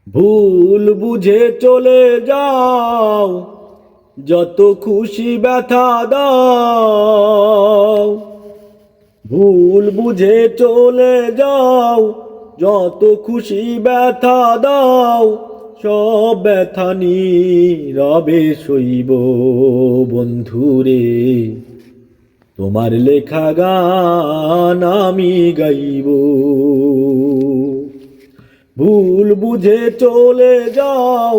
ভুল বুঝে চলে যাও, যত খুশি ব্যথা দাও। ভুল বুঝে চলে যাও, যত খুশি ব্যথা দাও। সব ব্যথা নীরবে সইব বন্ধুরে, তোমার লেখা গান আমি গাইব। ভুল বুঝে চলে যাও,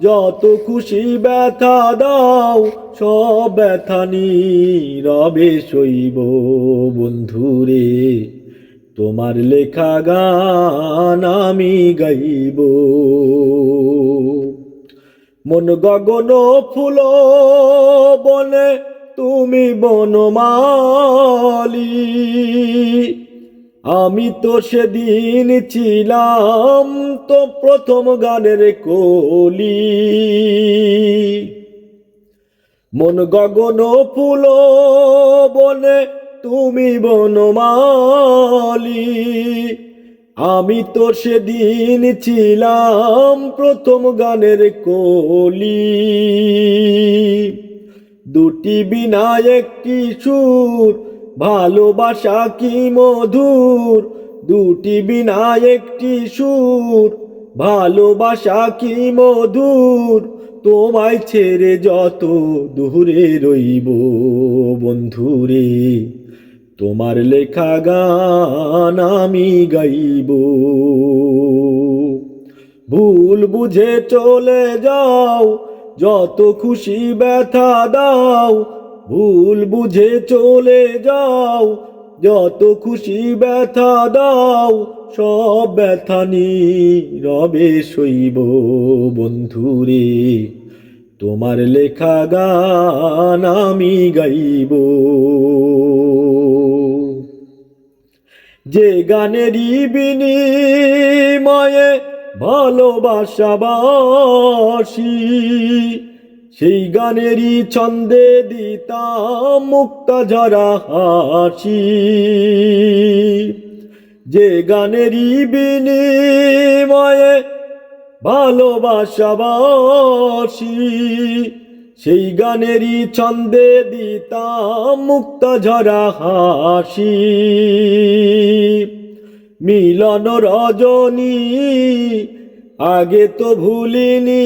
যত খুশি ব্যথা দাও। সব ব্যথা নীরবে সইব বন্ধুরে, তোমার লেখা গান আমি গাইব। মন গগন ফুল বনে, তুমি বনমালী। আমি তো সেদিন ছিলাম তো প্রথম গানের কলি। মন গগন ফুল বনে, তুমি বনমালী। আমি তো সেদিন ছিলাম প্রথম গানের কলি। দুটি বিনা একটি সুর, ভালোবাসা কি মধুর। দুটি বিনা একটি সুর, ভালোবাসা কি মধুর। তোমায় ছেড়ে যত দূরে রইব বন্ধুরে, তোমার লেখা গান আমি গাইব। ভুল বুঝে চলে যাও, যত খুশি ব্যথা দাও। ভুল বুঝে চলে যাও, যত খুশি ব্যথা দাও। সব ব্যথা নীরবে সইব বন্ধুরে, তোমার লেখা গান আমি গাইব। যে গানেরই বিনিময়ে ভালোবাসাবাসি, সেই গানেরই ছন্দে দিতাম মুক্তা ঝরা হাসি। যে গানেরই বিনিময়ে ভালোবাসাবাসি, সেই গানেরই ছন্দে দিতাম মুক্তা ঝরা হাসি। মিলন রজনী আগে তো ভুলিনি।